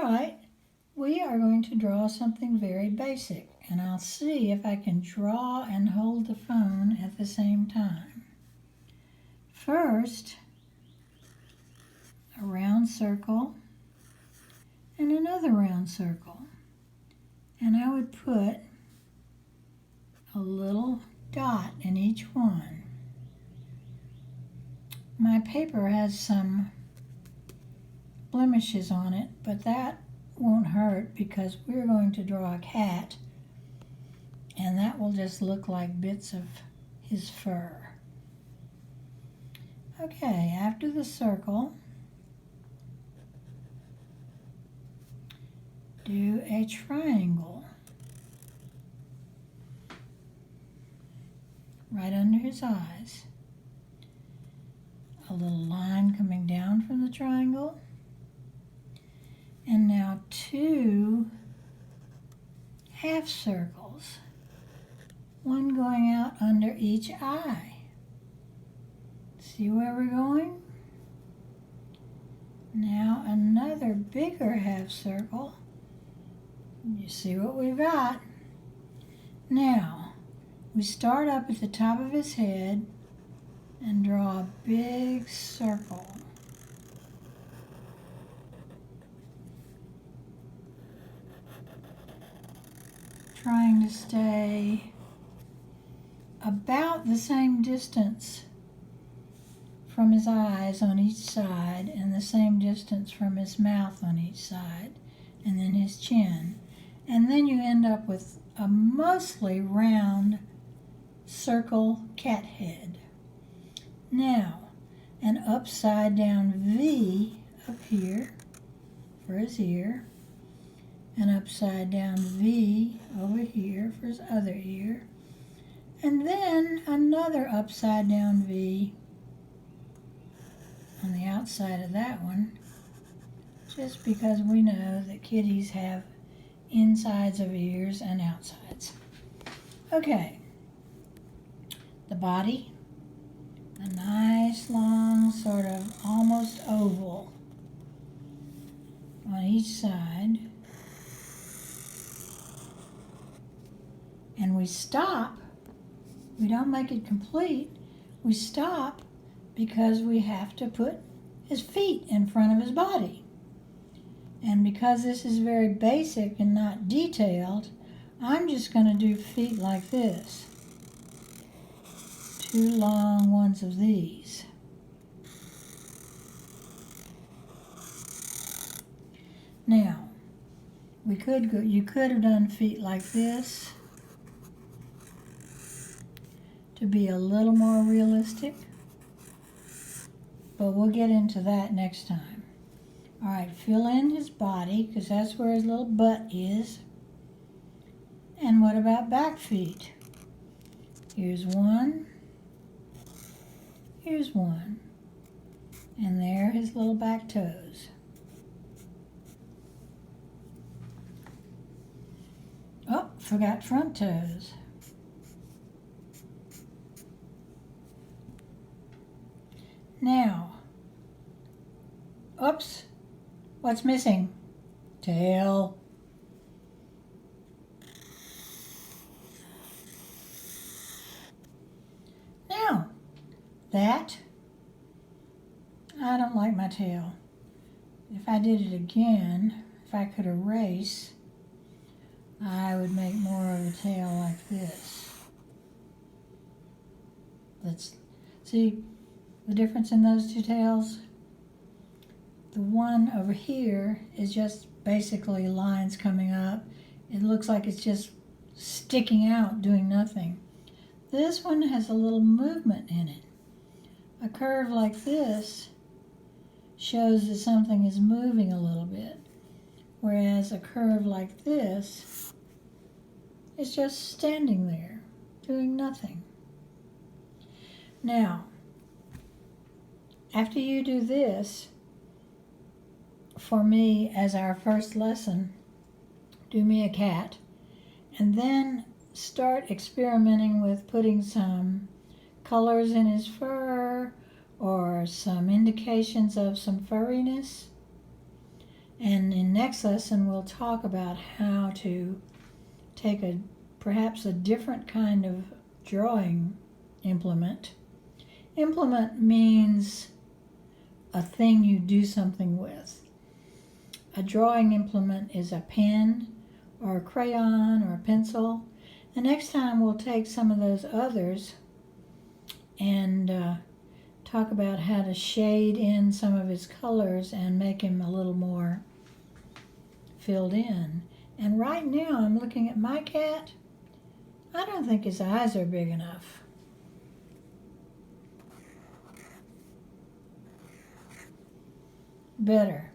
All right, we are going to draw something very basic, and I'll see if I can draw and hold the phone at the same time. First, a round circle and another round circle. And I would put a little dot in each one. My paper has some blemishes on it, but that won't hurt because we're going to draw a cat, and that will just look like bits of his fur. Okay, after the circle, do a triangle right under his eyes. A little line coming down from the triangle. And now 2 half circles, one going out under each eye. See where we're going? Now another bigger half circle. You see what we've got? Now, we start up at the top of his head and draw a big circle. Trying to stay about the same distance from his eyes on each side and the same distance from his mouth on each side, and then his chin. And then you end up with a mostly round circle cat head. Now, an upside down V up here for his ear, an upside down V over here for his other ear, and then another upside down V on the outside of that one, just because we know that kitties have insides of ears and outsides. Okay, the body, a nice long sort of almost oval on each side. And we stop, we don't make it complete, we stop because we have to put his feet in front of his body. And because this is very basic and not detailed, I'm just going to do feet like this. 2 long ones of these. Now, you could have done feet like this to be a little more realistic, but we'll get into that next time. All right, fill in his body because that's where his little butt is. And what about back feet? Here's one. Here's one. And there his little back toes. Oh, forgot front toes. Now, oops, what's missing? Tail. Now, I don't like my tail. If I did it again, if I could erase, I would make more of a tail like this. Let's see the difference in those 2 tails. The one over here is just basically lines coming up. It looks like it's just sticking out, doing nothing. This one has a little movement in it. A curve like this shows that something is moving a little bit, whereas a curve like this is just standing there, doing nothing. Now, after you do this, for me as our first lesson, do me a cat, and then start experimenting with putting some colors in his fur or some indications of some furriness. And in next lesson we'll talk about how to take perhaps a different kind of drawing implement. Implement means a thing you do something with. A drawing implement is a pen or a crayon or a pencil. The next time we'll take some of those others and talk about how to shade in some of his colors and make him a little more filled in. And right now I'm looking at my cat. I don't think his eyes are big enough. Better.